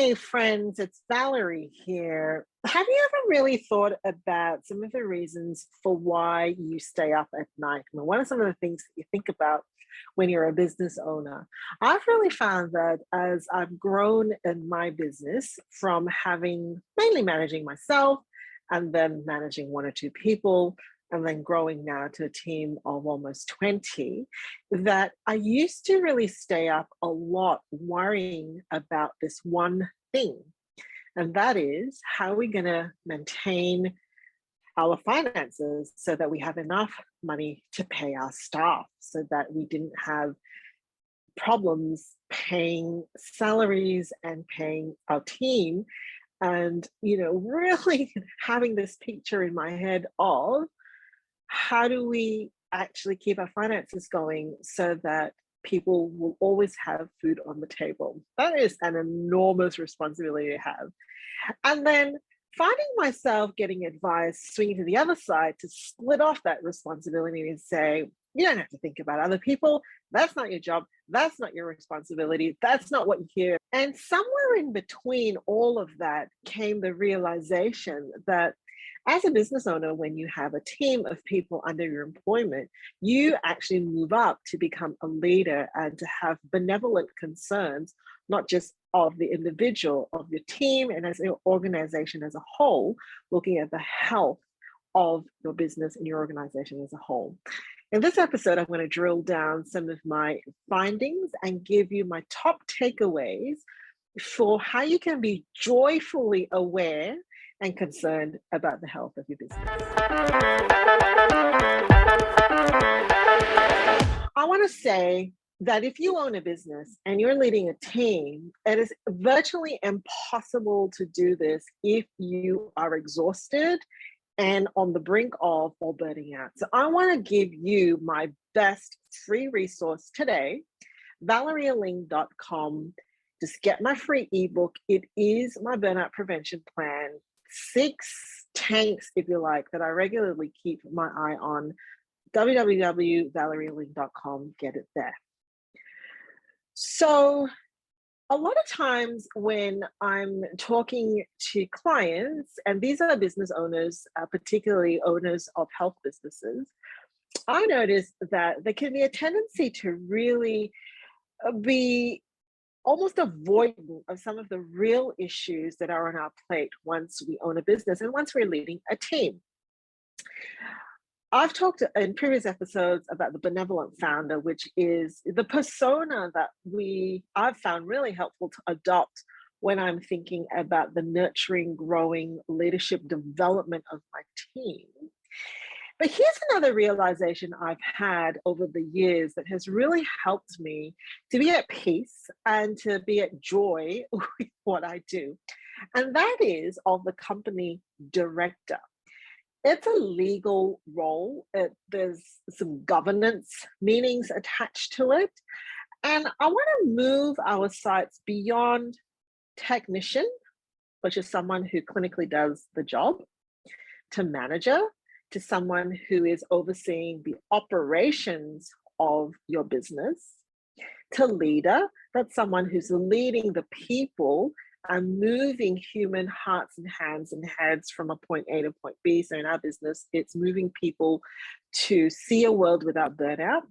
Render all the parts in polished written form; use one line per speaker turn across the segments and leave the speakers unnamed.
Hey friends, it's Valerie here. Have you ever really thought about some of the reasons for why you stay up at night? I mean, what are some of the things that you think about when you're a business owner? I've really found that as I've grown in my business from having mainly managing myself and then managing one or two people, and then growing now to a team of almost 20, that I used to really stay up a lot worrying about this one thing. And that is, how are we going to maintain our finances so that we have enough money to pay our staff, so that we didn't have problems paying salaries and paying our team. And, really having this picture in my head of how do we actually keep our finances going so that people will always have food on the table? That is an enormous responsibility to have. And then finding myself getting advice, swinging to the other side to split off that responsibility and say, you don't have to think about other people. That's not your job. That's not your responsibility. That's not what you're here. And somewhere in between all of that came the realization that as a business owner, when you have a team of people under your employment, you actually move up to become a leader and to have benevolent concerns, not just of the individual, of your team, and as your organization as a whole, looking at the health of your business and your organization as a whole. In this episode, I'm going to drill down some of my findings and give you my top takeaways for how you can be joyfully aware and concerned about the health of your business. I want to say that if you own a business and you're leading a team, it is virtually impossible to do this if you are exhausted and on the brink of or burning out. So I want to give you my best free resource today, valerialing.com. Just get my free ebook. It is my burnout prevention plan. 6 tanks, if you like, that I regularly keep my eye on. www.valerialing.com. Get it there. So a lot of times when I'm talking to clients, and these are business owners, particularly owners of health businesses, I notice that there can be a tendency to really be almost avoidant of some of the real issues that are on our plate once we own a business and once we're leading a team. I've talked in previous episodes about the benevolent founder, which is the persona that I've found really helpful to adopt when I'm thinking about the nurturing, growing leadership development of my team. But here's another realization I've had over the years that has really helped me to be at peace and to be at joy with what I do. And that is of the company director. It's a legal role. There's some governance meanings attached to it. And I want to move our sights beyond technician, which is someone who clinically does the job, to manager, to someone who is overseeing the operations of your business, to leader, that's someone who's leading the people and moving human hearts and hands and heads from a point A to point B. So in our business, it's moving people to see a world without burnout,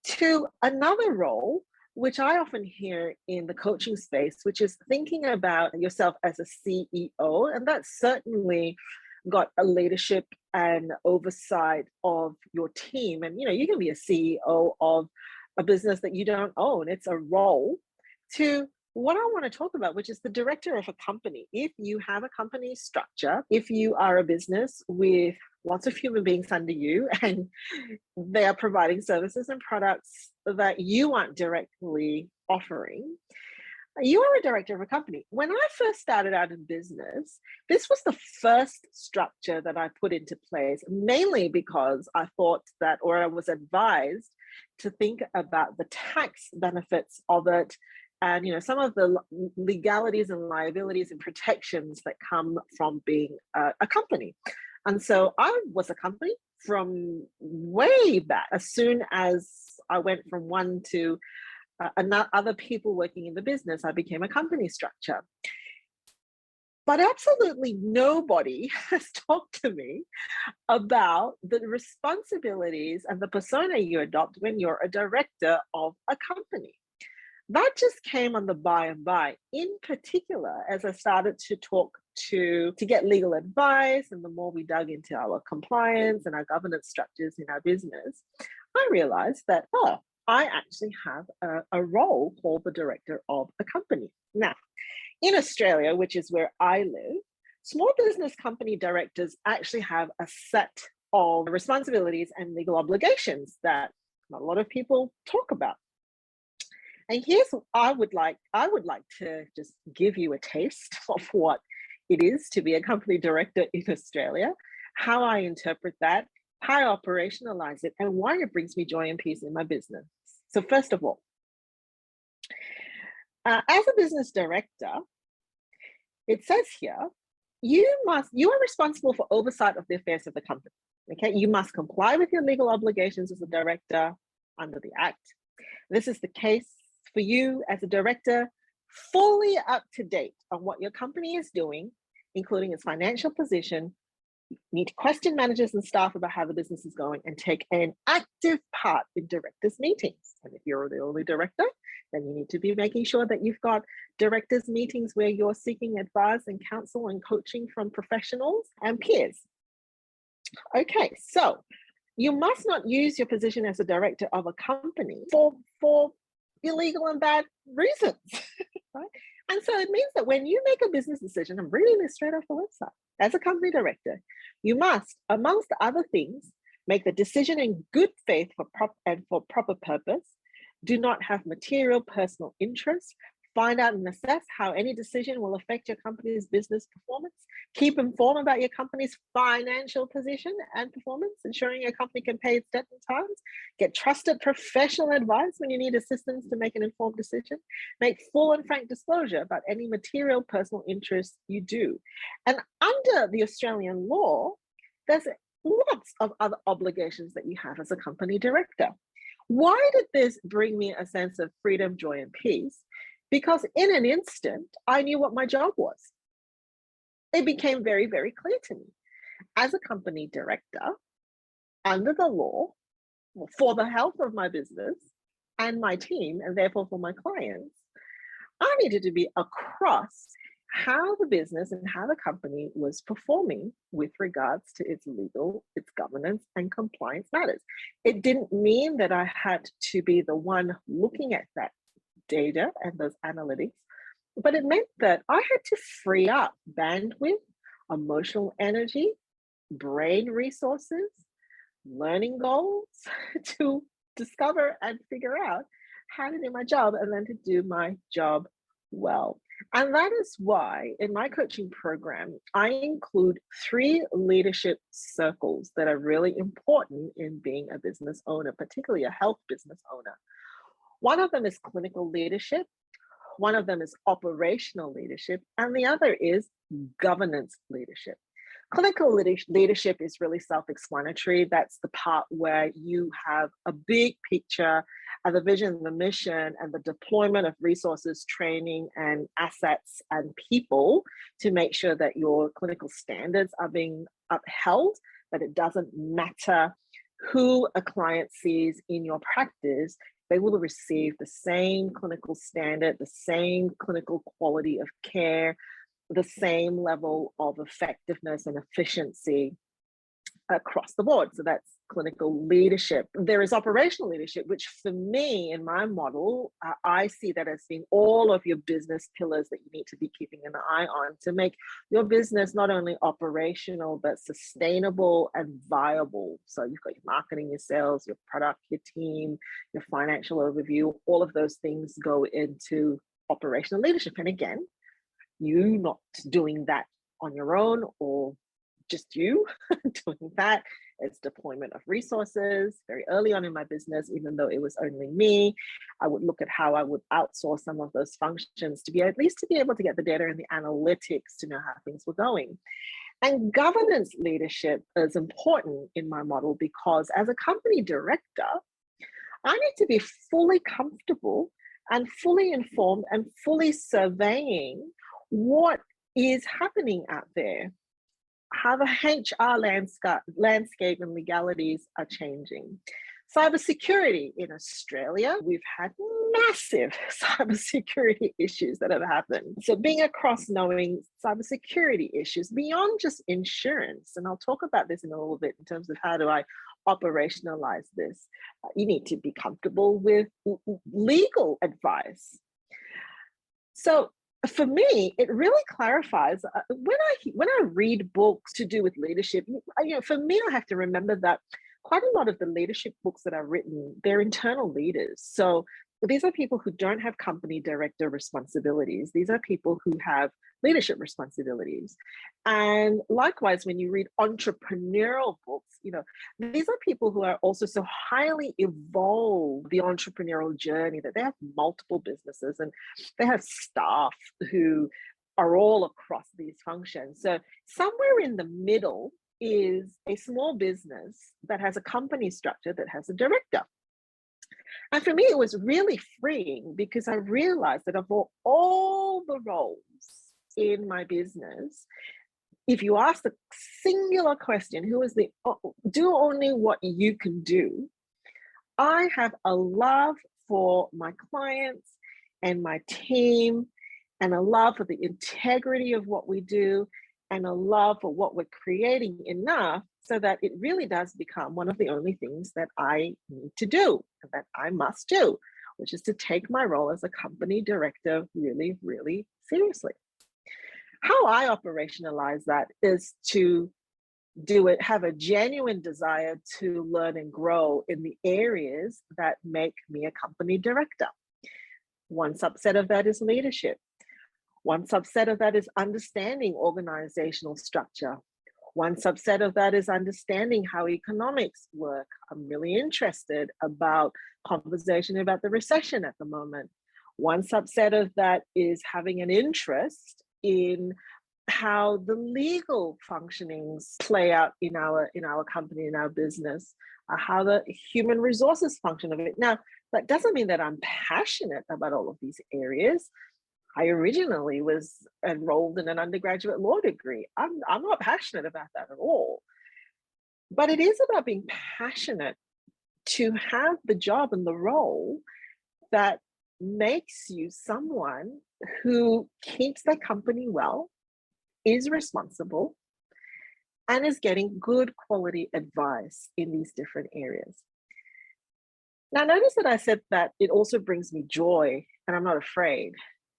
to another role, which I often hear in the coaching space, which is thinking about yourself as a CEO. And that's certainly got a leadership and oversight of your team. And, you can be a CEO of a business that you don't own. It's a role. To what I want to talk about, which is the director of a company. If you have a company structure, if you are a business with lots of human beings under you and they are providing services and products that you aren't directly offering, you are a director of a company. When I first started out in business, this was the first structure that I put into place, mainly because I thought that, or I was advised to think about the tax benefits of it and some of the legalities and liabilities and protections that come from being a company. And so I was a company from way back. As soon as I went from one to and other people working in the business, I became a company structure. But absolutely nobody has talked to me about the responsibilities and the persona you adopt when you're a director of a company. That just came on the by and by, in particular, as I started to talk to get legal advice, and the more we dug into our compliance and our governance structures in our business, I realized that, oh, I actually have a role called the director of a company. Now, in Australia, which is where I live, small business company directors actually have a set of responsibilities and legal obligations that not a lot of people talk about. And here's what I would like to just give you a taste of what it is to be a company director in Australia, how I interpret that, how I operationalize it, and why it brings me joy and peace in my business. So first of all, as a business director, it says here, you are responsible for oversight of the affairs of the company. Okay, you must comply with your legal obligations as a director under the Act. This is the case for you as a director, fully up to date on what your company is doing, including its financial position. You need to question managers and staff about how the business is going and take an active part in directors' meetings. And if you're the only director, then you need to be making sure that you've got directors' meetings where you're seeking advice and counsel and coaching from professionals and peers. Okay, so you must not use your position as a director of a company for illegal and bad reasons, right? And so it means that when you make a business decision, I'm reading this straight off the website, as a company director, you must, amongst other things, make the decision in good faith for proper purpose, do not have material personal interest, find out and assess how any decision will affect your company's business performance, keep informed about your company's financial position and performance, ensuring your company can pay its debt in times, get trusted professional advice when you need assistance to make an informed decision, make full and frank disclosure about any material personal interests you do. And under the Australian law, there's lots of other obligations that you have as a company director. Why did this bring me a sense of freedom, joy, and peace? Because in an instant, I knew what my job was. It became very, very clear to me. As a company director, under the law, for the health of my business and my team, and therefore for my clients, I needed to be across how the business and how the company was performing with regards to its legal, its governance, and compliance matters. It didn't mean that I had to be the one looking at that data and those analytics, but it meant that I had to free up bandwidth, emotional energy, brain resources, learning goals to discover and figure out how to do my job and then to do my job well. And that is why in my coaching program, I include 3 leadership circles that are really important in being a business owner, particularly a health business owner. One of them is clinical leadership, one of them is operational leadership, and the other is governance leadership. Clinical leadership is really self-explanatory. That's the part where you have a big picture and the vision, the mission, and the deployment of resources, training, and assets and people to make sure that your clinical standards are being upheld, that it doesn't matter who a client sees in your practice, they will receive the same clinical standard, the same clinical quality of care, the same level of effectiveness and efficiency across the board. So that's clinical leadership. There is operational leadership, which for me, in my model, I see that as being all of your business pillars that you need to be keeping an eye on to make your business not only operational, but sustainable and viable. So you've got your marketing, your sales, your product, your team, your financial overview, all of those things go into operational leadership. And again, you not doing that on your own or just you doing that. It's deployment of resources. Very early on in my business, even though it was only me, I would look at how I would outsource some of those functions to be at least to be able to get the data and the analytics to know how things were going. And governance leadership is important in my model because as a company director, I need to be fully comfortable and fully informed and fully surveying what is happening out there, how the HR landscape and legalities are changing. Cybersecurity in Australia, we've had massive cybersecurity issues that have happened. So being across knowing cybersecurity issues beyond just insurance, and I'll talk about this in a little bit in terms of how do I operationalize this. You need to be comfortable with legal advice. So for me, it really clarifies when I read books to do with leadership. For me, I have to remember that quite a lot of the leadership books that are written, they're internal leaders. So these are people who don't have company director responsibilities. These are people who have leadership responsibilities. And likewise, when you read entrepreneurial books, these are people who are also so highly evolved the entrepreneurial journey that they have multiple businesses and they have staff who are all across these functions. So somewhere in the middle is a small business that has a company structure that has a director. And for me, it was really freeing because I realized that of all the roles in my business, if you ask the singular question, do only what you can do, I have a love for my clients and my team, and a love for the integrity of what we do, and a love for what we're creating enough so that it really does become one of the only things that I need to do, and that I must do, which is to take my role as a company director really, really seriously. How I operationalize that is to have a genuine desire to learn and grow in the areas that make me a company director. One subset of that is leadership. One subset of that is understanding organizational structure. One subset of that is understanding how economics work. I'm really interested about conversation about the recession at the moment. One subset of that is having an interest in how the legal functionings play out in our company, in our business, how the human resources function of it. Now, that doesn't mean that I'm passionate about all of these areas. I originally was enrolled in an undergraduate law degree. I'm not passionate about that at all. But it is about being passionate to have the job and the role that makes you someone who keeps their company well, is responsible, and is getting good quality advice in these different areas. Now, notice that I said that it also brings me joy and I'm not afraid.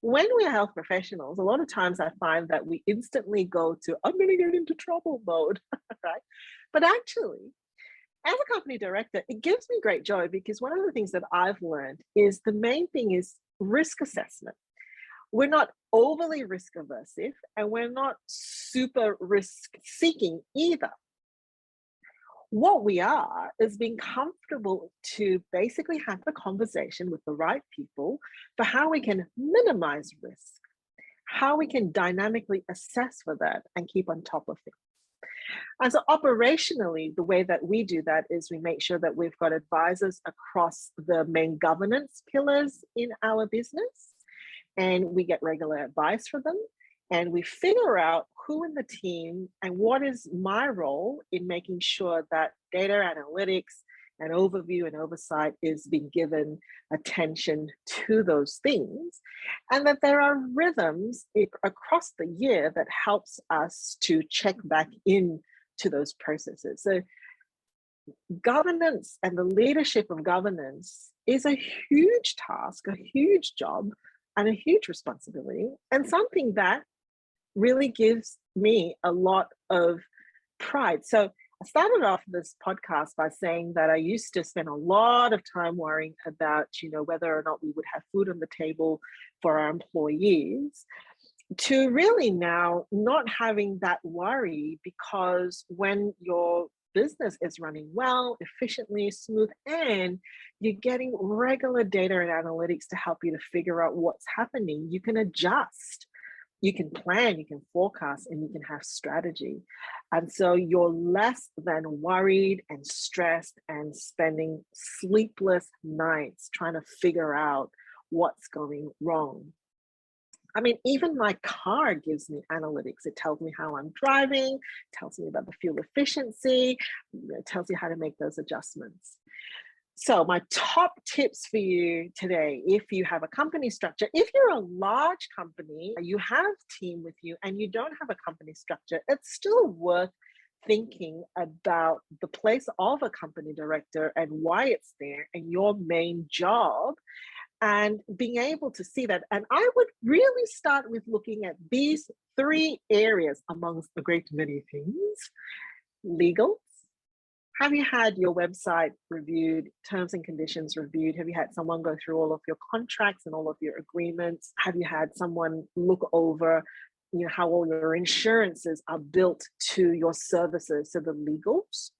When we are health professionals, a lot of times I find that we instantly go to, I'm going to get into trouble mode, right? But actually, as a company director, it gives me great joy because one of the things that I've learned is the main thing is risk assessment. We're not overly risk aversive and we're not super risk seeking either. What we are is being comfortable to basically have the conversation with the right people for how we can minimize risk, how we can dynamically assess for that and keep on top of things. And so operationally, the way that we do that is we make sure that we've got advisors across the main governance pillars in our business, and we get regular advice from them. And we figure out who in the team and what is my role in making sure that data analytics and overview and oversight is being given attention to those things, and that there are rhythms across the year that helps us to check back in to those processes. So governance and the leadership of governance is a huge task, a huge job, and a huge responsibility, and something that really gives me a lot of pride. So I started off this podcast by saying that I used to spend a lot of time worrying about, whether or not we would have food on the table for our employees, to really now not having that worry, because when your business is running well, efficiently, smooth, and you're getting regular data and analytics to help you to figure out what's happening, you can adjust. You can plan, you can forecast, and you can have strategy. And so you're less than worried and stressed and spending sleepless nights trying to figure out what's going wrong. I mean, even my car gives me analytics. It tells me how I'm driving, tells me about the fuel efficiency, it tells you how to make those adjustments. So, my top tips for you today, if you have a company structure, if you're a large company, you have team with you and you don't have a company structure, it's still worth thinking about the place of a company director and why it's there and your main job, and being able to see that. And I would really start with looking at these three areas amongst a great many things. Legal. Have you had your website reviewed, terms and conditions reviewed? Have you had someone go through all of your contracts and all of your agreements? Have you had someone look over, how all your insurances are built to your services, so the legals?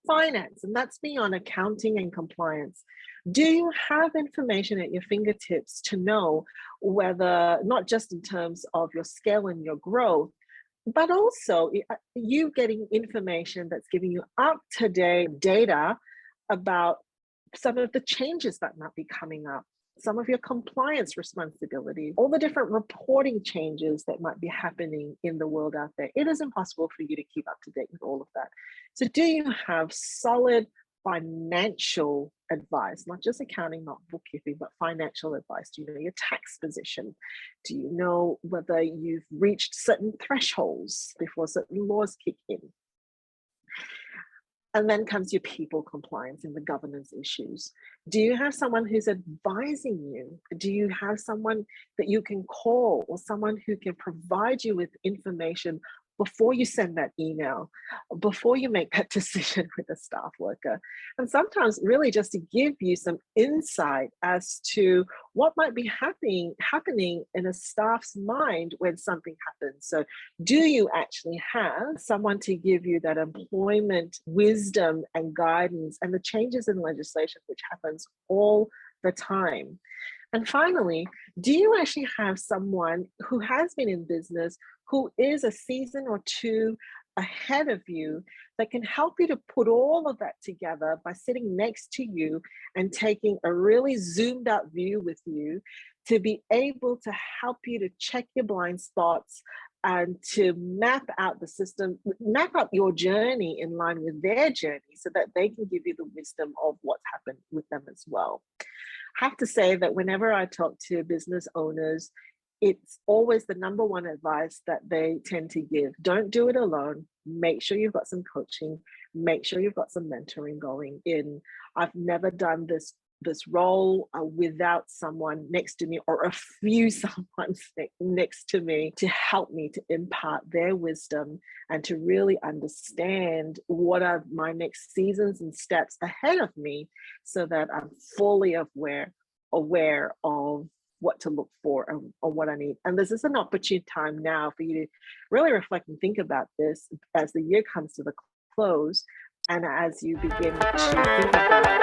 Finance, and that's beyond accounting and compliance. Do you have information at your fingertips to know whether, not just in terms of your scale and your growth, but also you getting information that's giving you up-to-date data about some of the changes that might be coming up, some of your compliance responsibilities, all the different reporting changes that might be happening in the world out there? It is impossible for you to keep up to date with all of that. So do you have solid financial advice, not just accounting, not bookkeeping, but financial advice? Do you know your tax position? Do you know whether you've reached certain thresholds before certain laws kick in? And then comes your people compliance and the governance issues. Do you have someone who's advising you? Do you have someone that you can call, or someone who can provide you with information before you send that email, before you make that decision with a staff worker? And sometimes really just to give you some insight as to what might be happening in a staff's mind when something happens. So do you actually have someone to give you that employment wisdom and guidance and the changes in legislation, which happens all the time? And finally, do you actually have someone who has been in business, who is a season or two ahead of you, that can help you to put all of that together by sitting next to you and taking a really zoomed out view with you, to be able to help you to check your blind spots and to map out the system, map out your journey in line with their journey, so that they can give you the wisdom of what's happened with them as well. I have to say that whenever I talk to business owners, it's always the number one advice that they tend to give. Don't do it alone. Make sure you've got some coaching. Make sure you've got some mentoring going in. I've never done this role without someone next to me, or a few someone next to me, to help me to impart their wisdom and to really understand what are my next seasons and steps ahead of me, so that I'm fully aware of what to look for and what I need. And this is an opportune time now for you to really reflect and think about this as the year comes to the close, and as you begin to think about